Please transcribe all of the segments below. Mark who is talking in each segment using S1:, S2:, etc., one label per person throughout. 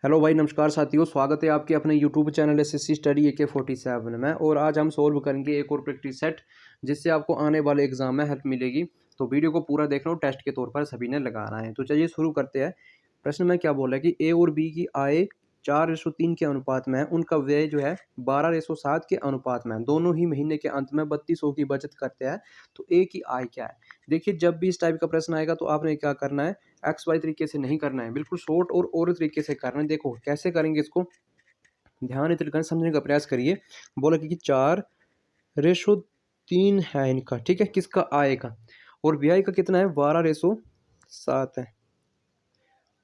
S1: Hello भाई, नमस्कार साथियों। स्वागत है आपके अपने YouTube channel SSC study AK47 में। और आज हम सोल्व करेंगे एक और प्रैक्टिस सेट जिससे आपको आने वाले एग्जाम में हेल्प मिलेगी। तो वीडियो को पूरा देखना, टेस्ट के तौर पर सभी ने लगाना है। तो चलिए शुरू करते हैं। प्रश्न में क्या बोला है कि ए और बी की आय 4:3 के अनुपात में है, उनका व्यय जो है 12:7 के अनुपात में है। दोनों ही महीने के अंत में 3200 की बचत करते हैं। तो ए की आय क्या है? देखिए, जब भी इस टाइप का प्रश्न आएगा तो आपने क्या करना है, एक्स वाई तरीके से नहीं करना है, बिल्कुल शॉर्ट और तरीके से करना है। देखो कैसे करेंगे इसको, ध्यान इतना समझने का प्रयास करिए। बोला कि 4:3 है इनका, ठीक है, किसका? आय का। और व्यय का कितना है? 12:7 है।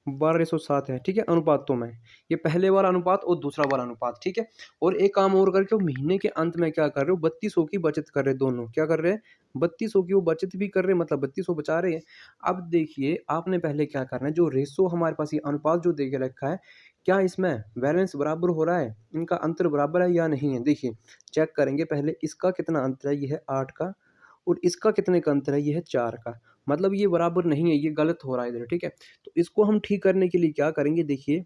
S1: 12:7 है, ठीक है, अनुपातों में। ये पहले वाला अनुपात और दूसरा वाला अनुपात, ठीक है। और एक काम और करके वो महीने के अंत में क्या कर रहे हो, 3200 की बचत कर रहे हैं। दोनों क्या कर रहे हैं? 3200 की वो बचत भी कर रहे हैं, मतलब 3200 बचा रहे हैं। अब देखिए, आपने पहले क्या करना है, जो रेशो हमारे पास ये अनुपात जो दे के रखा है, क्या इसमें बैलेंस बराबर हो रहा है, इनका अंतर बराबर है या नहीं है? देखिए चेक करेंगे पहले, इसका कितना अंतर है, ये है 8 का, और इसका कितने का अंतर है, ये है 4 का। मतलब ये बराबर नहीं है, ये गलत हो रहा है इधर, ठीक है। तो इसको हम ठीक करने के लिए क्या करेंगे, देखिए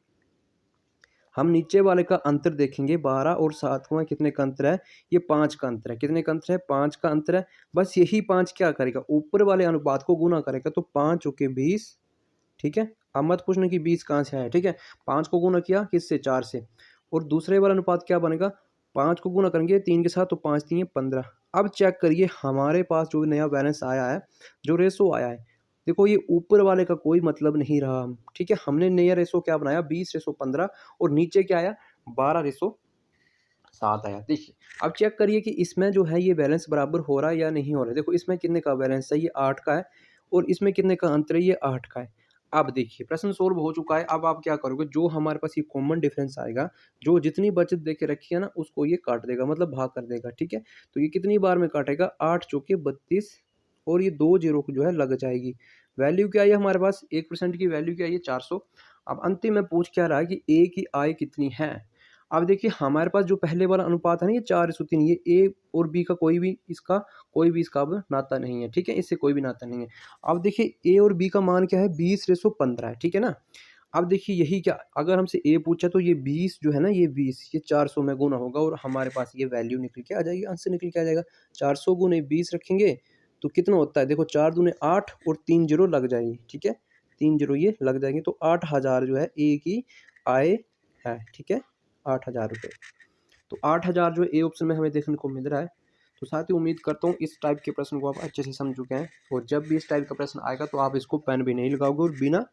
S1: हम नीचे वाले का अंतर देखेंगे। 12 और 7 में कितने का अंतर है? ये 5 का अंतर है। कितने का अंतर है? 5 का अंतर है। बस यही 5 क्या करेगा, ऊपर वाले अनुपात को गुना करेगा। तो 5 चौके 20, ठीक है। अब मत पूछना कि 20 कहाँ से आया, ठीक है। 5 को गुना किया किससे? 4 से। और दूसरे वाला अनुपात क्या बनेगा? 5 को गुना करेंगे 3 के साथ, तो 5 3 15। अब चेक करिए हमारे पास जो नया बैलेंस आया है, जो रेशो आया है, देखो ये ऊपर वाले का कोई मतलब नहीं रहा, ठीक है। हमने नया रेशो क्या बनाया? 20:15। और नीचे क्या आया? 12:7 आया। देखिए अब चेक करिए कि इसमें जो है ये बैलेंस बराबर हो रहा है या नहीं हो रहा है। देखो इसमें कितने का बैलेंस है? ये 8 का है। और इसमें कितने का अंतर है? ये 8 का है। अब देखिए प्रश्न सोल्व हो चुका है। अब आप क्या करोगे, जो हमारे पास ये कॉमन डिफरेंस आएगा, जो जितनी बचत देके रखी है ना, उसको ये काट देगा, मतलब भाग कर देगा, ठीक है। तो ये कितनी बार में काटेगा? 8 चौके 32, और ये 2 जीरो जो है लग जाएगी। वैल्यू क्या है हमारे पास? 1% की वैल्यू क्या है? ये 400। अब अंतिम में पूछ क्या रहा है कि ए की आय कितनी है। अब देखिए हमारे पास जो पहले वाला अनुपात है ना, ये 4:3, ये ए और बी का कोई भी इसका अब नाता नहीं है, ठीक है। इससे कोई भी नाता नहीं है। अब देखिए ए और बी का मान क्या है? 20:15 है, ठीक है ना। अब देखिए यही क्या, अगर हमसे ए पूछा तो ये 20 जो है ना, ये 20 ये 400 में गुना होगा, और हमारे पास ये वैल्यू निकल के आ जाएगी, आंसर निकल के आ जाएगा। 400 गुने 20 रखेंगे तो कितना होता है? देखो 4 दूने 8, और 3 जीरो लग जाएंगे, ठीक है। 3 जीरो ये लग जाएंगे, तो 8000 जो है ए की आय है, ठीक है। 8000 रुपये। तो 8000 जो ए ऑप्शन में हमें देखने को मिल रहा है। तो साथ ही उम्मीद करता हूँ इस टाइप के प्रश्न को आप अच्छे से समझ चुके हैं। और जब भी इस टाइप का प्रश्न आएगा तो आप इसको पेन भी नहीं लगाओगे, और बिना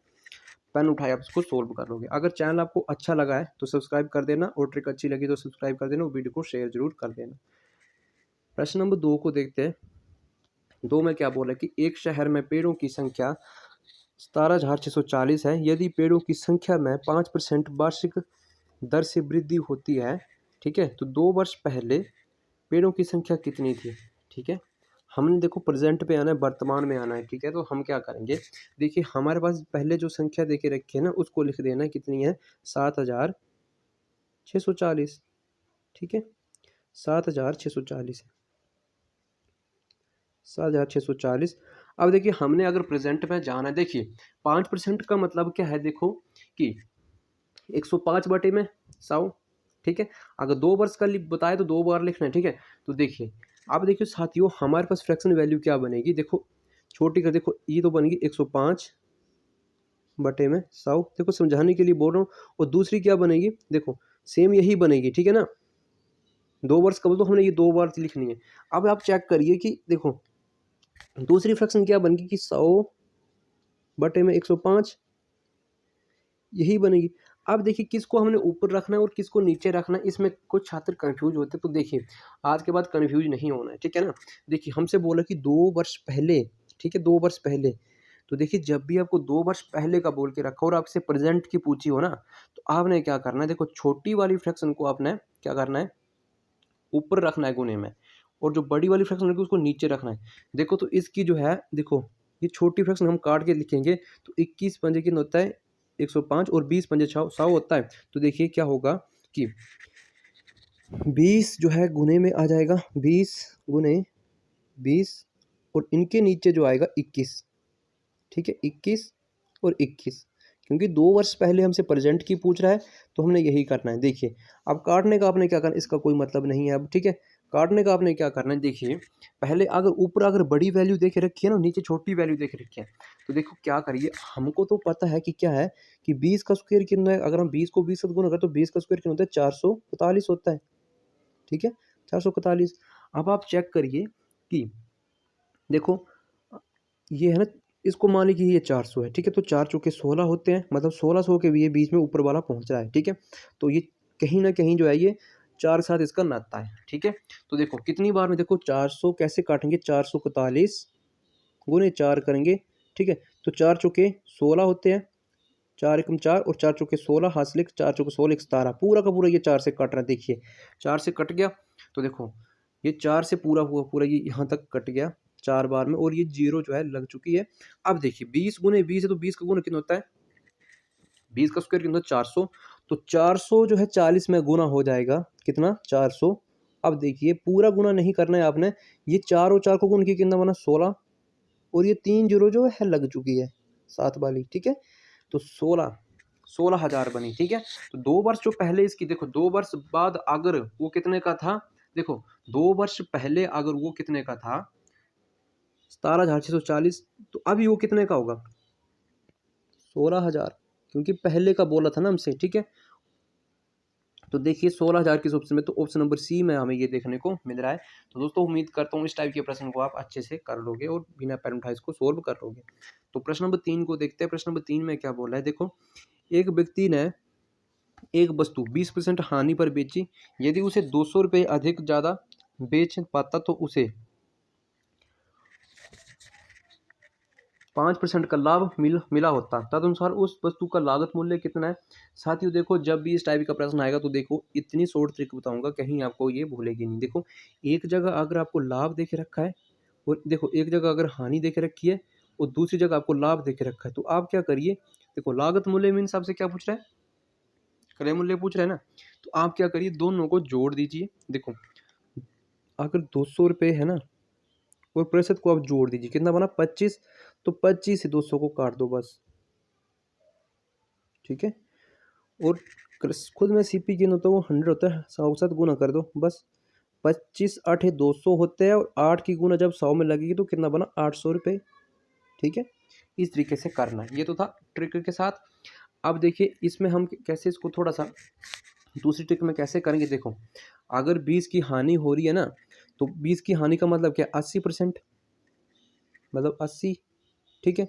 S1: पेन उठाए आप इसको सोल्व कर लोगे। अगर चैनल आपको अच्छा लगा है तो सब्सक्राइब कर देना, और ट्रिक अच्छी लगी तो सब्सक्राइब कर देना, और वीडियो को शेयर जरूर कर देना। प्रश्न नंबर 2 को देखते हैं। 2 में क्या बोला कि एक शहर में पेड़ों की संख्या 17,640 है। यदि पेड़ों की संख्या में 5% वार्षिक दर से वृद्धि होती है, ठीक है, तो 2 वर्ष पहले पेड़ों की संख्या कितनी थी, ठीक है। हमने देखो प्रेजेंट पे आना है, वर्तमान में आना है, ठीक है। तो हम क्या करेंगे, देखिए हमारे पास पहले जो संख्या देके रखी है ना, उसको लिख देना है। कितनी है? 7,640, ठीक है। 7,640 है, 7,640। अब देखिए हमने अगर प्रेजेंट में जाना है, देखिए 5% का मतलब क्या है, देखो कि 105/100, ठीक है। अगर 2 वर्ष का बताए तो 2 बार लिखना है, ठीक है। तो देखिए अब देखिए साथियों, हमारे पास फ्रैक्शन वैल्यू क्या बनेगी, देखो छोटी का, देखो ये तो बनेगी 105/100, देखो समझाने के लिए बोल रहा हूँ। और दूसरी क्या बनेगी, देखो सेम यही बनेगी, ठीक है ना। 2 वर्ष का बोल तो हमने ये 2 बार लिखनी है। अब आप चेक करिए कि देखो दूसरी फ्रैक्शन क्या बनेगी कि 100/105, यही बनेगी। अब देखिए किसको हमने ऊपर रखना है और किसको नीचे रखना है, इसमें कुछ छात्र कंफ्यूज होते हैं। तो देखिए आज के बाद कंफ्यूज नहीं होना है, ठीक है ना। देखिए हमसे बोला कि 2 वर्ष पहले, ठीक है, 2 वर्ष पहले। तो देखिए जब भी आपको 2 वर्ष पहले का बोल के रखा और आपसे प्रेजेंट की पूछी हो ना, तो आपने क्या करना है, देखो छोटी वाली फ्रैक्शन को आपने क्या करना है, ऊपर रखना है गुने में, और जो बड़ी वाली फ्रैक्शन होगी उसको नीचे रखना है। देखो तो इसकी जो है, देखो ये छोटी फ्रैक्शन हम काट के लिखेंगे, तो 21 पंजे कितना होता है? 105, और 20 पंजे 100 होता है। तो देखिए क्या होगा कि 20 जो है गुने में आ जाएगा, 20 गुने 20, और इनके नीचे जो आएगा 21, ठीक है, 21 और 21, क्योंकि 2 वर्ष पहले हमसे प्रेजेंट की पूछ रहा है तो हमने यही करना है। देखिए अब काटने का आपने क्या करना है, इसका कोई मतलब नहीं है अब, ठीक है। काटने का आपने क्या करना है, देखिए पहले अगर ऊपर अगर बड़ी वैल्यू दे के रखी है ना, नीचे छोटी वैल्यू दे के रखी है, तो देखो क्या करिए, हमको तो पता है कि क्या है कि 20 का स्क्वायर कितना है। अगर हम 20 को 20 से गुणा करें तो 20 का स्क्वायर कितना होता है, 441 होता है, ठीक है, 441। अब आप चेक करिए कि देखो ये है ना, इसको मान लीजिए ये 400 है, ठीक है, तो 4 चौके 16 होते हैं, मतलब 1600 के भी ये बीच में ऊपर वाला पहुंच रहा है, ठीक है। तो ये कहीं ना कहीं जो है ये 4 के साथ इसका नाता है, ठीक है। तो देखो कितनी बार में, देखो 400 कैसे काटेंगे, 441 गुने 4 करेंगे, ठीक है। तो 4 चौके 16 होते हैं, 4 एकम 4 और 4 चौके 16, हासिल 4 चौके 16 17, पूरा का पूरा ये 4 से कट रहा है, देखिए 4 से कट गया। तो देखो ये 4 से पूरा हुआ पूरा ये यहाँ तक कट गया 4 बार में, और ये 0 जो है लग चुकी है। अब देखिए 20 गुने 20 है, तो 20 का गुना कितना होता है, 20 का स्क्वायर कितना होता है, 400। तो 400 जो है 40 में गुना हो जाएगा, कितना, 400। अब देखिए पूरा गुना नहीं करना है आपने, ये 4 और 4 को गुण किया कितना बना, 16, और ये 3 जीरो जो है लग चुकी है साथ वाली, ठीक है। तो 16,000 बनी, ठीक है। तो 2 वर्ष जो पहले इसकी, देखो 2 वर्ष बाद अगर वो कितने का था, देखो 2 वर्ष पहले अगर वो कितने का था 17,640, तो अभी वो कितने का होगा, 16,000, क्योंकि पहले का बोला था ना हमसे, ठीक है। तो देखिए 16,000 किस ऑप्शन में, तो ऑप्शन नंबर सी में हमें ये देखने को मिल रहा है। तो दोस्तों उम्मीद करता हूँ इस टाइप के प्रश्न को आप अच्छे से कर लोगे और बिना पैर उठाए इसको सोल्व कर लोगे। तो प्रश्न नंबर 3 को देखते हैं। प्रश्न नंबर 3 में क्या बोला है, देखो एक व्यक्ति ने एक वस्तु 20% हानि पर बेची, यदि उसे 200 रुपये अधिक ज़्यादा बेच पाता तो उसे 5% का लाभ मिला होता। तदनुसार उस वस्तु का लागत मूल्य कितना है। साथियों देखो जब भी इस टाइप का प्रश्न आएगा तो देखो इतनी शॉर्ट ट्रिक बताऊंगा, कहीं आपको ये भूलेगी नहीं। देखो एक जगह अगर आपको लाभ देके रखा है, और देखो एक जगह अगर हानि देके रखी है और दूसरी जगह आपको लाभ देके रखा है, तो आप क्या करिए, देखो लागत मूल्य मीन्स आपसे क्या पूछ रहा है, क्रय मूल्य पूछ रहा है ना। तो आप क्या करिए, दोनों को जोड़ दीजिए। देखो अगर 200 रुपये है ना, और प्रतिशत को आप जोड़ दीजिए, कितना बना, 25। तो 25 से 200 को काट दो बस, ठीक है। और खुद में सीपी किन होता है, वो 100 होता है, 100 के साथ गुना कर दो बस। 25 8 200 होते हैं, और 8 की गुना जब 100 में लगेगी तो कितना बना, 800 रुपये, ठीक है। इस तरीके से करना है, ये तो था ट्रिक के साथ। अब देखिए इसमें हम कैसे इसको थोड़ा सा दूसरी ट्रिक में कैसे करेंगे। देखो अगर 20 की हानि हो रही है ना, तो 20 की हानि का मतलब क्या, 80%, मतलब 80, ठीक है।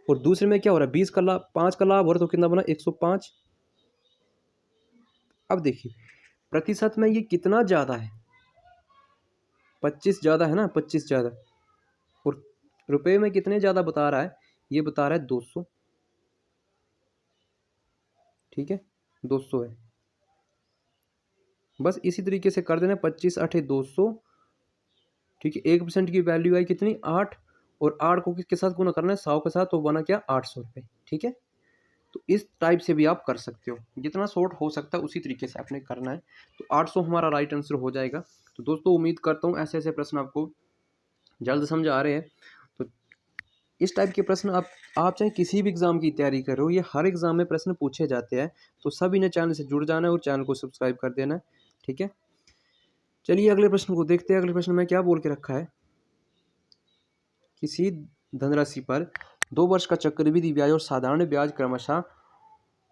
S1: और दूसरे में क्या हो रहा है, 20 का लाभ, 5 का लाभ हो रहा है, तो कितना बना, 105। अब देखिए प्रतिशत में ये कितना ज़्यादा है, 25 ज़्यादा है ना, 25 ज़्यादा, और रुपए में कितने ज़्यादा बता रहा है, ये बता रहा है 200, ठीक है, 200 है। बस इसी तरीके से कर देना, 25 8 200, ठीक है। 1% की वैल्यू आई कितनी, 8, और 8 को किसके साथ गुना करना है, 100 के साथ, तो बना क्या, 800 रुपये, ठीक है। तो इस टाइप से भी आप कर सकते हो, जितना शॉर्ट हो सकता है उसी तरीके से आपने करना है। तो 800 हमारा राइट आंसर हो जाएगा। तो दोस्तों उम्मीद करता हूँ ऐसे ऐसे प्रश्न आपको जल्द समझ आ रहे हैं। तो इस टाइप के प्रश्न आप चाहे किसी भी एग्ज़ाम की तैयारी कर रहे हो, ये हर एग्ज़ाम में प्रश्न पूछे जाते हैं। तो सभी ने चैनल से जुड़ जाना है और चैनल को सब्सक्राइब कर देना है, ठीक है। चलिए अगले प्रश्न को देखते हैं। अगले प्रश्न में क्या बोल के रखा है, किसी धनराशि पर 2 वर्ष का चक्रवृद्धि ब्याज और साधारण ब्याज क्रमशः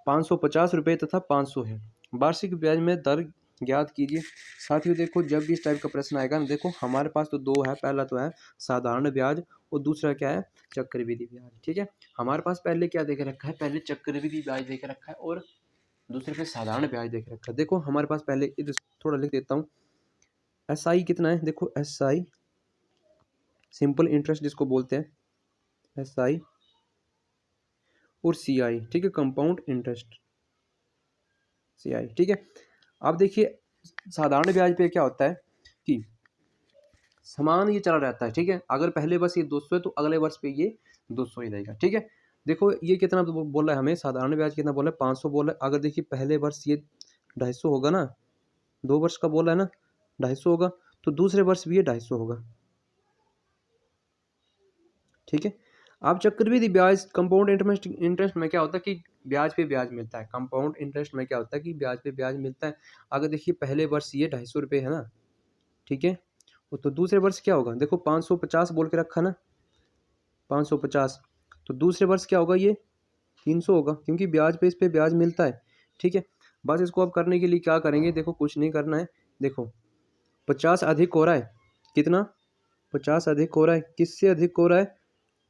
S1: 550 रुपये तथा 500 है। वार्षिक ब्याज में दर ज्ञात कीजिए। साथियों देखो जब भी इस टाइप का प्रश्न आएगा ना, देखो हमारे पास तो दो है, पहला तो है साधारण ब्याज और दूसरा क्या है, चक्रवृद्धि ब्याज, ठीक है। हमारे पास पहले क्या देके रखा है, पहले चक्रवृद्धि ब्याज देके रखा है और दूसरे पे साधारण ब्याज देके रखा है। देखो हमारे पास पहले इधर थोड़ा लिख देता हूँ, SI कितना है, देखो SI सिंपल इंटरेस्ट जिसको बोलते हैं, SI और CI, ठीक है, कंपाउंड इंटरेस्ट, CI, ठीक है। अब देखिए साधारण ब्याज पे क्या होता है कि समान ये चला रहता है, ठीक है। अगर पहले वर्ष ये 200 है तो अगले वर्ष पे ये 200 ही रहेगा, ठीक है। देखो ये कितना बोला है हमें, साधारण ब्याज कितना बोला है, 500 बोला है। अगर देखिए पहले वर्ष ये 250 होगा ना, 2 वर्ष का बोला है ना, 250 होगा, तो दूसरे वर्ष भी ये 250 होगा, ठीक है। अब चक्रवृद्धि ब्याज कंपाउंड इंटरेस्ट में क्या होता है कि ब्याज पे ब्याज मिलता है। कंपाउंड इंटरेस्ट में क्या होता है कि ब्याज पे ब्याज मिलता है। अगर देखिए पहले वर्ष ये 250 रुपये है ना, ठीक है, तो दूसरे वर्ष क्या होगा, देखो 550 बोल के रखा ना, 550, तो दूसरे वर्ष क्या होगा, ये 300 होगा, क्योंकि ब्याज पे इस पे ब्याज मिलता है। ठीक है, बस इसको अब करने के लिए क्या करेंगे, देखो कुछ नहीं करना है। देखो 50 अधिक हो रहा है, कितना, 50 अधिक हो रहा है, किससे अधिक हो रहा है,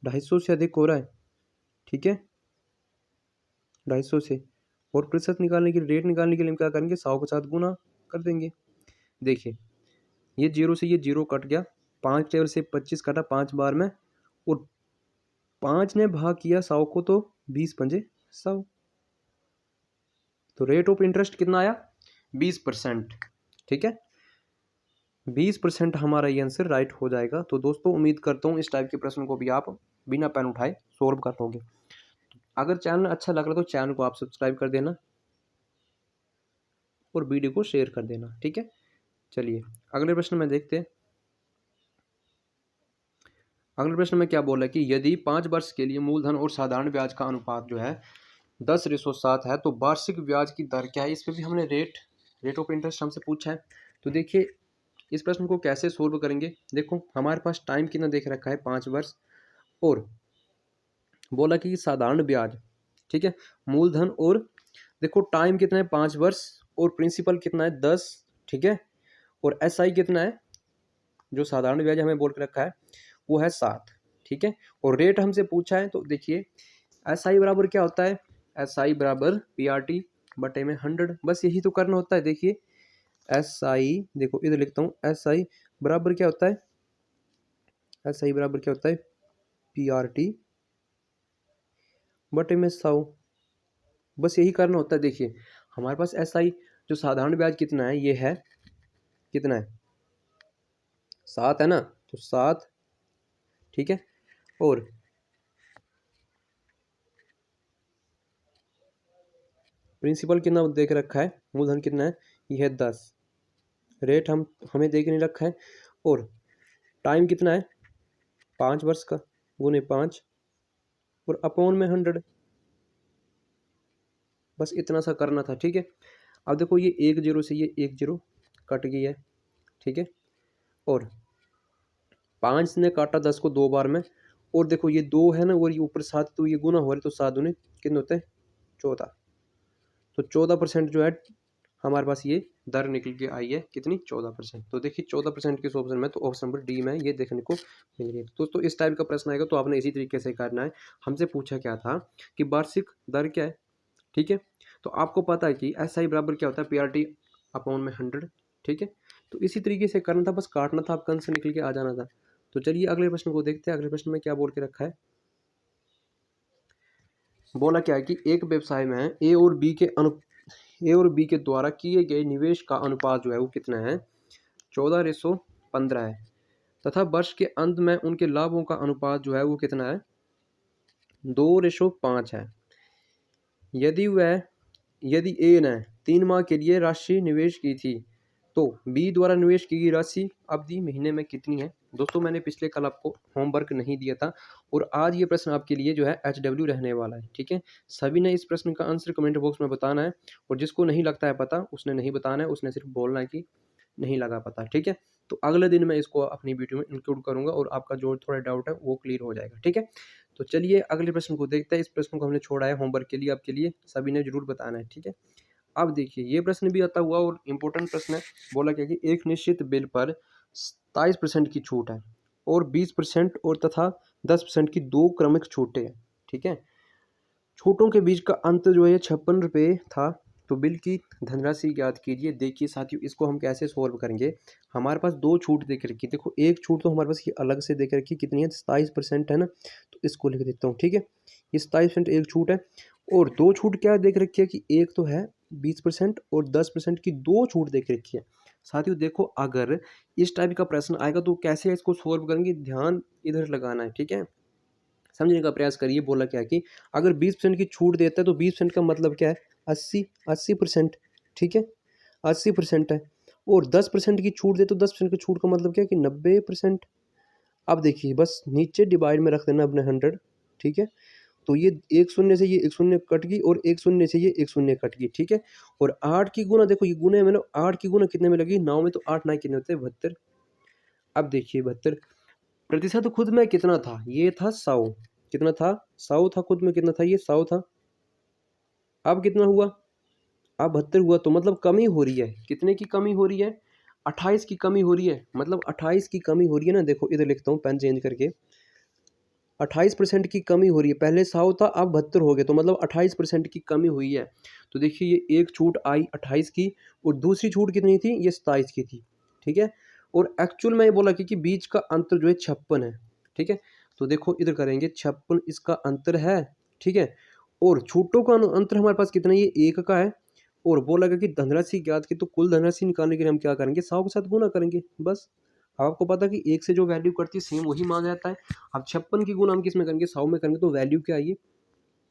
S1: 250 से अधिक हो रहा है। ठीक है, 250 से, और प्रतिशत निकालने के लिए, रेट निकालने के लिए हम क्या करेंगे, 100 के साथ गुना कर देंगे। देखिए ये जीरो से ये जीरो कट गया, 5 टेबल से 25 कटा 5 बार में, और 5 ने भाग किया 100 को, तो 20 पंजे 100, तो रेट ऑफ इंटरेस्ट कितना आया, 20%। ठीक है, 20% हमारा ये आंसर राइट हो जाएगा। तो दोस्तों उम्मीद करता हूँ इस टाइप के प्रश्न को भी आप बिना पेन उठाए सॉल्व कर लोगे। अगर चैनल अच्छा लग रहा है तो चैनल को आप सब्सक्राइब कर देना और वीडियो को शेयर कर देना। ठीक है, चलिए अगले प्रश्न में देखते हैं। अगले प्रश्न में क्या बोला है कि यदि 5 वर्ष के लिए मूलधन और साधारण ब्याज का अनुपात जो है 10:7 है, तो वार्षिक ब्याज की दर क्या है। इस पर भी हमने रेट ऑफ इंटरेस्ट हमसे पूछा है। तो देखिए इस प्रश्न को कैसे सोल्व करेंगे, देखो हमारे पास टाइम कितना देख रखा है, 5 वर्ष, और बोला कि साधारण ब्याज, ठीक है, मूलधन, और देखो टाइम कितना है 5 वर्ष, और प्रिंसिपल कितना है 10, ठीक है, और SI कितना है, जो साधारण ब्याज हमें बोल के रखा है वो है 7। ठीक है, और रेट हमसे पूछा है, तो देखिए SI बराबर क्या होता है, SI बराबर PRT बटे में 100, बस यही तो करना होता है। देखिए SI, देखो इधर लिखता हूँ, SI बराबर क्या होता है, SI बराबर क्या होता है, PRT बटे में 100, बस यही करना होता है। देखिए हमारे पास SI जो साधारण ब्याज कितना है, ये है कितना है, 7 है ना, तो 7, ठीक है, और प्रिंसिपल कितना देख रखा है, मूलधन कितना है, यह है 10, रेट हमें देख नहीं रखा है, और टाइम कितना है 5 वर्ष का, गुने 5, और अपॉन में 100, बस इतना सा करना था। ठीक है, अब देखो ये 1 जीरो से ये 1 जीरो कट गई है, ठीक है, और 5 ने काटा 10 को 2 बार में, और देखो ये 2 है ना, और ये ऊपर 7, तो ये गुना हो रहा है, तो 7 दूने कितने होते हैं, 14, तो 14% जो है हमारे पास ये दर निकल के आई है, कितनी, 14%। तो देखिए 14% किस ऑप्शन में, तो ऑप्शन नंबर डी में ये देखने को मिल रही है। दोस्तों इस टाइप का प्रश्न आएगा तो आपने इसी तरीके से करना है। हमसे पूछा क्या था कि वार्षिक दर क्या है, ठीक है, तो आपको पता है कि SI बराबर क्या होता है, PRT अपॉन में 100, ठीक है, तो इसी तरीके से करना था, बस काटना था, आपका आंसर निकल के आ जाना था। तो चलिए अगले प्रश्न को देखते हैं। अगले प्रश्न में क्या बोल के रखा है, बोला क्या है कि एक व्यवसाय में ए और बी के द्वारा किए गए निवेश का अनुपात जो है वो कितना है, 14:15 है, तथा वर्ष के अंत में उनके लाभों का अनुपात जो है वो कितना है, 2:5 है। यदि ए ने 3 माह के लिए राशि निवेश की थी, तो बी द्वारा निवेश की गई राशि अवधि महीने में कितनी है। दोस्तों मैंने पिछले कल आपको होमवर्क नहीं दिया था, और आज ये प्रश्न आपके लिए जो है HW रहने वाला है। ठीक है, सभी ने इस प्रश्न का आंसर कमेंट बॉक्स में बताना है, और जिसको नहीं लगता है पता उसने नहीं बताना है, उसने सिर्फ बोलना है कि नहीं लगा पता। ठीक है, तो अगले दिन मैं इसको अपनी वीडियो में इंक्लूड करूंगा, और आपका जो थोड़ा डाउट है वो क्लियर हो जाएगा। ठीक है, तो चलिए अगले प्रश्न को देखते हैं। इस प्रश्न को हमने छोड़ा है होमवर्क के लिए आपके लिए, सभी ने जरूर बताना है। ठीक है, अब देखिए ये प्रश्न भी आता हुआ और इम्पोर्टेंट प्रश्न है। बोला क्या कि एक निश्चित बिल पर 27% की छूट है, और 20% और तथा 10% की 2 क्रमिक छूटें हैं। ठीक है, छूटों के बीच का अंतर जो है 56 रुपये था। तो बिल की धनराशि ज्ञात कीजिए। देखिए साथियों इसको हम कैसे सोल्व करेंगे, हमारे पास 2 छूट देख रखी है। देखो एक छूट तो हमारे पास ये अलग से देख रखी है, कितनी है, 27% है ना, तो इसको लिख देता हूँ। ठीक है, ये 27% एक छूट है, और 2 छूट क्या देख रखी है कि एक तो है 20% और 10% की 2 छूट देख रखी है। साथियों देखो अगर इस टाइप का प्रश्न आएगा तो कैसे इसको सोल्व करेंगे, ध्यान इधर लगाना है। ठीक है, समझने का प्रयास करिए। बोला क्या कि अगर 20% की छूट देता है तो 20% का मतलब क्या है, 80%। ठीक है, 80% है, और 10% की छूट दे तो 10% की छूट का मतलब क्या है कि 90%। अब देखिए बस नीचे डिवाइड में रख देना अपने 100, ठीक है। तो ये एक शून्य से ये एक शून्य कट गई और एक शून्य से ये एक शून्य कट गई, ठीक है। और 8 की गुना देखो, ये गुने में ना 8 की गुना कितने में लगी 9 में, तो 8 9 कितने होते हैं 72। अब देखिए 72 प्रतिशत खुद में कितना था, ये था 100, कितना था 100 था खुद में, कितना था ये 100 था। अब कितना हुआ, अब 72 हुआ, तो मतलब कमी हो रही है, कितने की कमी हो रही है 28 की कमी हो रही है, मतलब 28 की कमी हो रही है ना। देखो इधर लिखता हूँ पेन चेंज करके, 28% की कमी हो रही है, पहले 100 था अब 72 हो गए, तो मतलब 28% की कमी हुई है। तो देखिए ये एक छूट आई 28 की और दूसरी छूट कितनी थी, ये 27 की थी, ठीक है। और एक्चुअल में ये बोला कि बीच का अंतर जो है 56 है, ठीक है। तो देखो इधर करेंगे 56 इसका अंतर है, ठीक है। और छूटों का अंतर हमारे पास कितना है, ये 1 का है। और बोला गया कि धनराशि ज्ञात की, तो कुल धनराशि निकालने के लिए हम क्या करेंगे 100 के साथ गुना करेंगे बस। आपको पता है कि 1 से जो वैल्यू करती है सेम वही मान जाता है। अब 56 की गुना हम किस में करेंगे 100 में करेंगे, तो वैल्यू क्या आएगी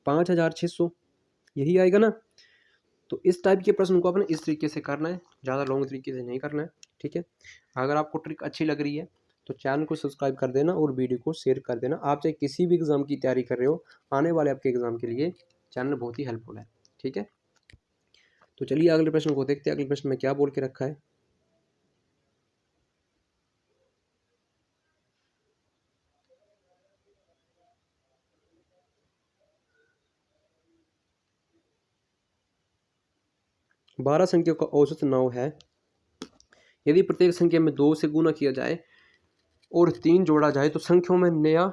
S1: 5600, यही आएगा ना। तो इस टाइप के प्रश्न को आपने इस तरीके से करना है, ज़्यादा लॉन्ग तरीके से नहीं करना है, ठीक है। अगर आपको ट्रिक अच्छी लग रही है तो चैनल को सब्सक्राइब कर देना और वीडियो को शेयर कर देना। आप चाहे किसी भी एग्ज़ाम की तैयारी कर रहे हो, आने वाले आपके एग्ज़ाम के लिए चैनल बहुत ही हेल्पफुल है, ठीक है। तो चलिए अगले प्रश्न को देखते हैं, अगले प्रश्न में क्या बोल के रखा है। 12 संख्या का औसत 9 है, यदि प्रत्येक संख्या में 2 से गुना किया जाए और 3 जोड़ा जाए तो संख्याओं में नया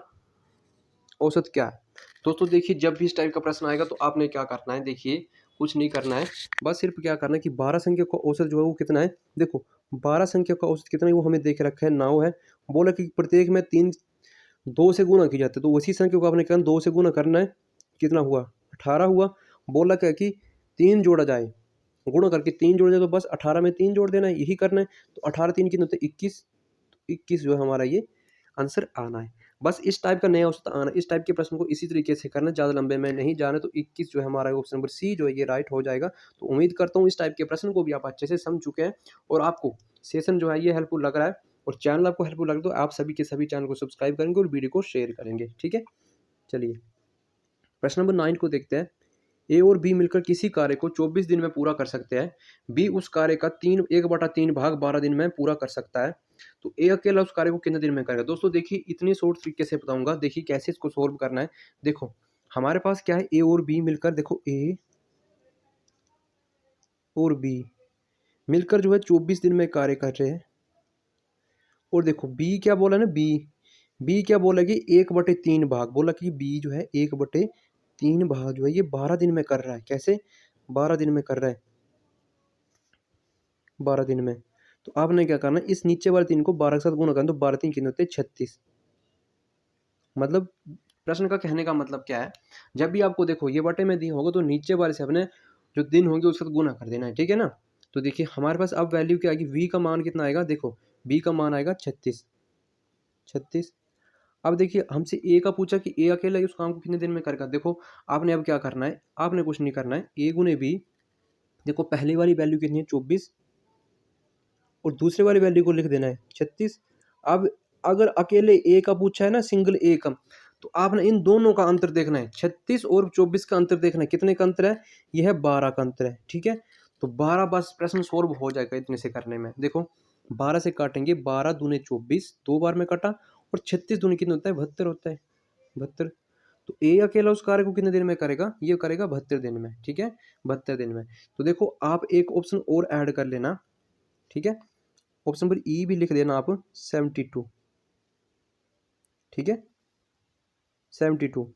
S1: औसत क्या है। दोस्तों देखिए जब भी इस टाइप का प्रश्न आएगा तो आपने क्या करना है, देखिए कुछ नहीं करना है, बस सिर्फ क्या करना है कि 12 संख्या का औसत जो है वो कितना है। देखो 12 संख्या का औसत कितना है वो हमें देख रखा है 9 है। बोला कि प्रत्येक में 3 2 से गुना की जाती है, तो उसी संख्या को आपने क्या 2 से गुना करना है, कितना हुआ 18 हुआ। बोला क्या कि 3 जोड़ा जाए, गुणा करके 3 जोड़ जाए, तो बस 18 में 3 जोड़ देना है, यही करना है। तो 18 3 कितने होते हैं 21, 21 जो है हमारा ये आंसर आना है। बस इस टाइप का नया औसत आना, इस टाइप के प्रश्न को इसी तरीके से करना, ज़्यादा लंबे में नहीं जाना। तो 21 जो है हमारा ऑप्शन नंबर सी जो है ये राइट हो जाएगा। तो उम्मीद करता हूँ इस टाइप के प्रश्न को भी आप अच्छे से समझ चुके हैं और आपको सेशन जो है ये हेल्पफुल लग रहा है और चैनल आपको हेल्पफुल लग रहा है, तो आप सभी के सभी चैनल को सब्सक्राइब करेंगे और वीडियो को शेयर करेंगे, ठीक है। चलिए प्रश्न नंबर 9 को देखते हैं। ए और बी मिलकर किसी कार्य को 24 दिन में पूरा कर सकते हैं। बी उस कार्य का 1/3 भाग 12 दिन में पूरा कर सकता है। तो ए अकेला उस कार्य को कितने दिन में करेगा। दोस्तों देखिए इतनी शॉर्ट तरीके से बताऊंगा, देखिए कैसे इसको सोल्व करना है। देखो हमारे पास क्या है, ए और बी मिलकर, देखो ए और बी मिलकर जो है 24 दिन में कार्य कर रहे हैं। और देखो बी क्या बोला ना, बी क्या बोला कि 1/3 भाग, बोला कि बी जो है 1/3 भाग जो है ये 12 दिन में कर रहा है। कैसे 12 दिन में कर रहा है, 12 दिन में। तो आपने क्या करना है, इस नीचे वाले 3 को 12 के साथ गुणा करना, तो 12 3 कितने होते हैं 36। मतलब प्रश्न का कहने का मतलब क्या है, जब भी आपको देखो ये बटे में दिया होगा तो नीचे वाले से अपने जो दिन होंगे उसके साथ गुना कर देना है, ठीक है ना। तो देखिए हमारे पास अब वैल्यू क्या आएगी, वी का मान कितना आएगा, देखो बी का मान आएगा 36। अब देखिए हमसे ए का पूछा कि ए अकेला उस काम को कितने दिन में करेगा। देखो आपने अब क्या करना है, आपने कुछ नहीं करना है, ए गुने बी। देखो पहले वाली वैल्यू कितनी है 24 और दूसरे वाली वैल्यू को लिख देना है 36। अब अगर अकेले ए का पूछा है ना, सिंगल ए का, तो आपने इन दोनों का अंतर देखना है, 36 और 24 का अंतर देखना है। कितने का अंतर है, यह है 12 का अंतर है, ठीक है। तो 12 बस प्रश्न सोल्व हो जाएगा इतने से करने में। देखो 12 से काटेंगे, 12 दूने 24, 2 बार में कटा, और 36 दूने कितने होता है 72 होता है, 72। तो ए अकेला उस कार्य को कितने दिन में करेगा, ये करेगा 72 दिन में, ठीक है 72 दिन में। तो देखो आप एक ऑप्शन और ऐड कर लेना, ठीक है। ऑप्शन नंबर ई भी लिख देना आप 72, ठीक है 72,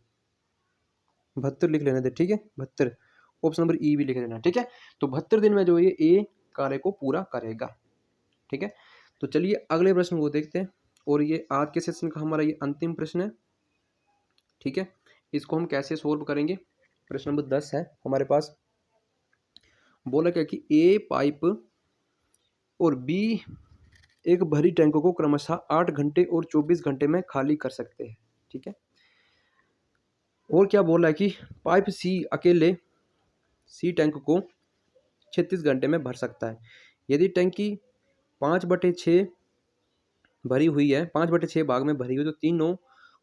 S1: 72 लिख लेना, ठीक है 72। ऑप्शन नंबर ई भी लिख देना, ठीक है। तो 72 दिन में जो ये ए कार्य को पूरा करेगा, ठीक है। तो चलिए अगले प्रश्न को देखते हैं और ये आज के सेशन का हमारा ये अंतिम प्रश्न है, ठीक है। इसको हम कैसे सोल्व करेंगे, प्रश्न नंबर 10 है हमारे पास। बोला क्या कि ए पाइप और बी एक भरी टैंक को क्रमशः 8 घंटे और 24 घंटे में खाली कर सकते हैं, ठीक है। और क्या बोला है कि पाइप सी अकेले सी टैंक को 36 घंटे में भर सकता है। यदि टैंकी 5/6 भरी हुई है, 5/6 भाग में भरी हुई, तो तीनों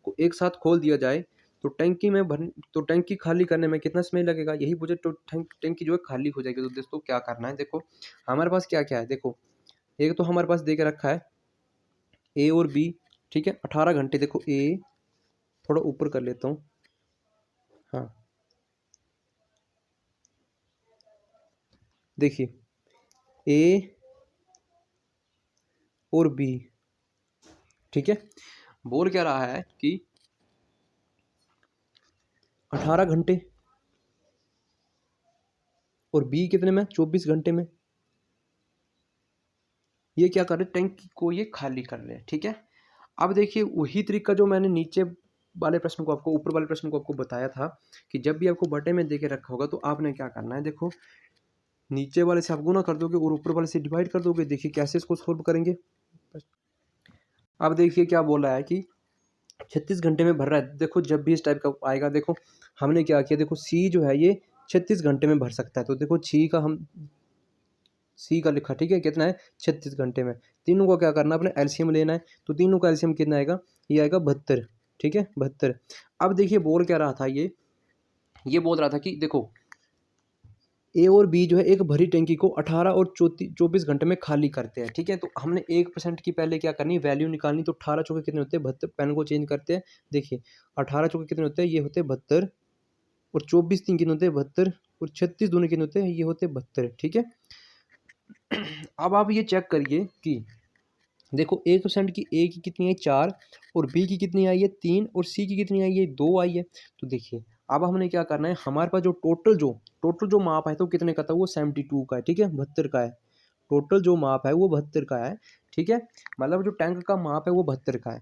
S1: को एक साथ खोल दिया जाए तो टंकी खाली करने में कितना समय लगेगा, यही पूछे। तो टंकी जो है खाली हो जाएगी। तो दोस्तों क्या करना है, देखो हमारे पास क्या क्या है। देखो एक तो हमारे पास दे के रखा है ए और बी, ठीक है, 18 घंटे। देखो ए थोड़ा ऊपर कर लेता हूँ, हाँ देखिए ए और बी, ठीक है, बोल क्या रहा है कि 18 घंटे, और बी कितने में, 24 घंटे में। ये क्या कर रहे हैं, टैंक को ये खाली कर रहे हैं, ठीक है। अब देखिए वही तरीका जो मैंने नीचे वाले प्रश्न को आपको, ऊपर वाले प्रश्न को आपको बताया था कि जब भी आपको बटे में देके रखा होगा तो आपने क्या करना है, देखो नीचे वाले से आप गुना कर दोगे और ऊपर वाले से डिवाइड कर दोगे। देखिए कैसे इसको सोल्व करेंगे। अब देखिए क्या बोल रहा है कि 36 घंटे में भर रहा है। देखो जब भी इस टाइप का आएगा, देखो हमने क्या किया, देखो सी जो है ये 36 घंटे में भर सकता है। तो देखो सी का लिखा, ठीक है, कितना है 36 घंटे में। तीनों को क्या करना है, अपने एलसीएम लेना है। तो तीनों का एलसीएम कितना आएगा, ये आएगा 72, ठीक है 72। अब देखिए बोल क्या रहा था, ये बोल रहा था कि देखो ए और बी जो है एक भरी टैंकी को 18 और 24 घंटे में खाली करते हैं, ठीक है। तो हमने 1% की पहले क्या करनी, वैल्यू निकालनी। तो 18 चौके कितने होते हैं 72, पेन को चेंज करते हैं। देखिए 18 चौके कितने होते हैं, ये होते हैं 72, और 24 तीन कितने होते हैं 72, और 36 दोनों कितने होते हैं, ये होते हैं 72, ठीक है। अब आप ये चेक करिए कि देखो 1% की ए की कितनी आई 4, और बी की कितनी आई है 3, और सी की कितनी आई है 2 आई है। तो देखिए अब हमने क्या करना है, हमारे पास जो टोटल जो माप है तो कितने का था, वो 72 का है, ठीक है 72 का है। टोटल जो माप है वो 72 का है, ठीक है, मतलब जो टैंक का माप है वो 72 का है।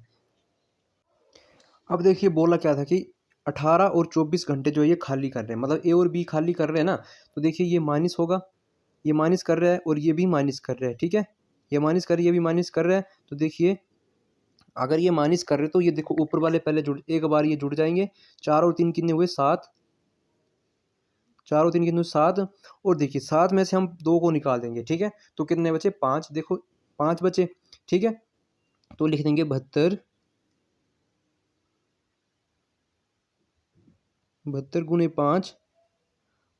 S1: अब देखिए बोला क्या था कि 18 और 24 घंटे जो ये खाली कर रहे हैं, मतलब ए और बी खाली कर रहे हैं ना। तो देखिए ये माइनस होगा, ये माइनस कर रहा है और ये भी माइनस कर रहा है, ठीक है, ये माइनस कर, ये भी माइनस कर रहा है। तो देखिए अगर ये माइनस कर रहे तो ये देखो ऊपर वाले पहले एक बार ये जुड़ जाएंगे। 4 और 3 कितने हुए 7, 4 और 3 कितने हुए 7, और देखिए 7 में से हम 2 को निकाल देंगे, ठीक है। तो कितने बचे 5, देखो 5 बचे, ठीक है। तो लिख देंगे 72, 72 गुने 5,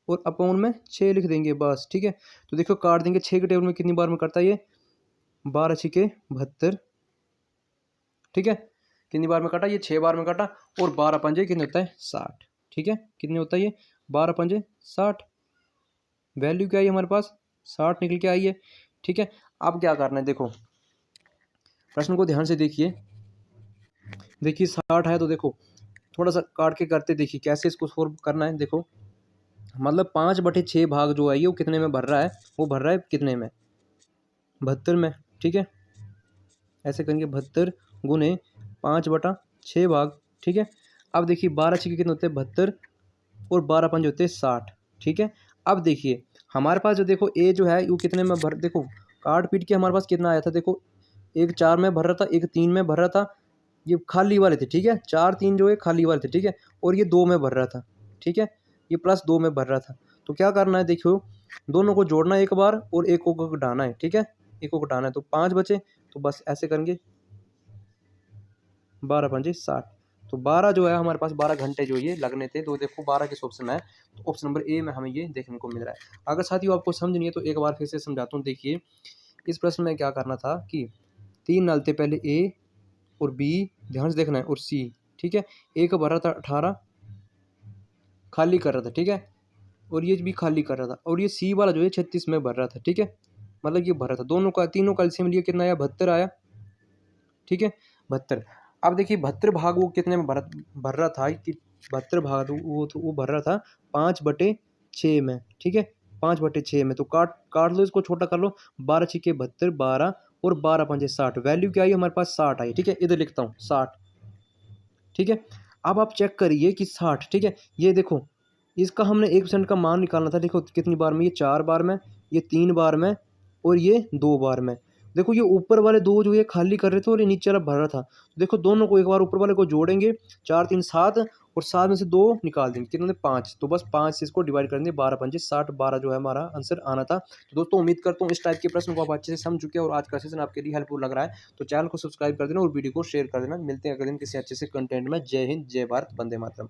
S1: और अपॉन में 6 लिख देंगे बस, ठीक है। तो देखो काट देंगे, 6 के टेबल में कितनी बार में करता है ये 12 छिके 72, ठीक है। कितनी बार में काटा, ये 6 बार में काटा, और 12 पंजे कितने होता है 60, ठीक है। कितने होता है ये 12 पंजे 60, वैल्यू क्या आई हमारे पास 60 निकल के आई है, ठीक है। अब क्या करना है, देखो प्रश्न को ध्यान से देखिए। देखिए 60 है तो देखो थोड़ा सा काट के करते, देखिए कैसे इसको सोल्व करना है। देखो मतलब 5/6 भाग जो है ये वो कितने में भर रहा है, वो भर रहा है कितने में 72 में, ठीक है। ऐसे करेंगे 72 गुने 5/6 भाग, ठीक है। अब देखिए 12 छिके कितने होते हैं 72, और 12 पंजे होते हैं 60, ठीक है। अब देखिए हमारे पास जो देखो ए जो है वो कितने में भर, देखो काट पीट के हमारे पास कितना आया था, देखो एक 4 में भर रहा था, एक 3 में भर रहा था, ये खाली वाले थे, ठीक है। 4 3 जो है खाली वाले थे, ठीक है, और ये 2 में भर रहा था, ठीक है, ये +2 में भर रहा था। तो क्या करना है, देखो दोनों को जोड़ना है एक बार, और एक को घटाना है, ठीक है, एक को घटाना है। तो 5 बचे, तो बस ऐसे करेंगे 12 पंजे 60। तो 12 जो है हमारे पास 12 घंटे जो ये लगने थे। तो देखो 12 किस ऑप्शन में है, तो ऑप्शन नंबर ए में हमें ये देखने को मिल रहा है। अगर साथियों आपको समझ नहीं है तो एक बार फिर से समझाता हूँ। देखिए इस प्रश्न में क्या करना था कि 3 नल थे, पहले ए और बी, ध्यान से देखना है, और सी, ठीक है। ए का भर रहा था 18, खाली कर रहा था, ठीक है, और ये भी खाली कर रहा था, और ये सी वाला जो है 36 में भर रहा था, ठीक है, मतलब ये भर रहा था। दोनों का तीनों का एलसीएम लिया, कितना आया 72 आया, ठीक है 72। अब देखिए 72 भाग वो कितने में भर रहा था कि 72 भाग वो भर रहा था 5/6 में, ठीक है 5/6 में। तो काट काट लो, इसको छोटा कर लो, 12 छिके 72, 12 और 12 पंजे 60, वैल्यू क्या आई हमारे पास 60 आई, ठीक है। इधर लिखता हूँ 60, ठीक है। अब आप चेक करिए कि 60, ठीक है, ये देखो इसका हमने 1% का मान निकालना था। देखो कितनी बार में, ये 4 बार में, ये 3 बार में, और ये 2 बार में। देखो ये ऊपर वाले 2 जो ये खाली कर रहे थे और ये नीचे वाला भर रहा था। तो देखो दोनों को एक बार ऊपर वाले को जोड़ेंगे, 4 3 7, और 7 में से 2 निकाल देंगे, कितने 5, तो बस 5 से इसको डिवाइड कर देंगे, 12 पंजे 60, 12 जो है हमारा आंसर आना था। तो दोस्तों उम्मीद करता हूँ इस टाइप के प्रश्न को आप अच्छे से समझ चुके हैं और आज का सेशन आपके लिए हेल्पफुल लग रहा है। तो चैनल को सब्सक्राइब कर देना और वीडियो को शेयर कर देना। मिलते हैं अगले दिन किसी अच्छे से कंटेंट में। जय हिंद, जय भारत, वंदे मातरम।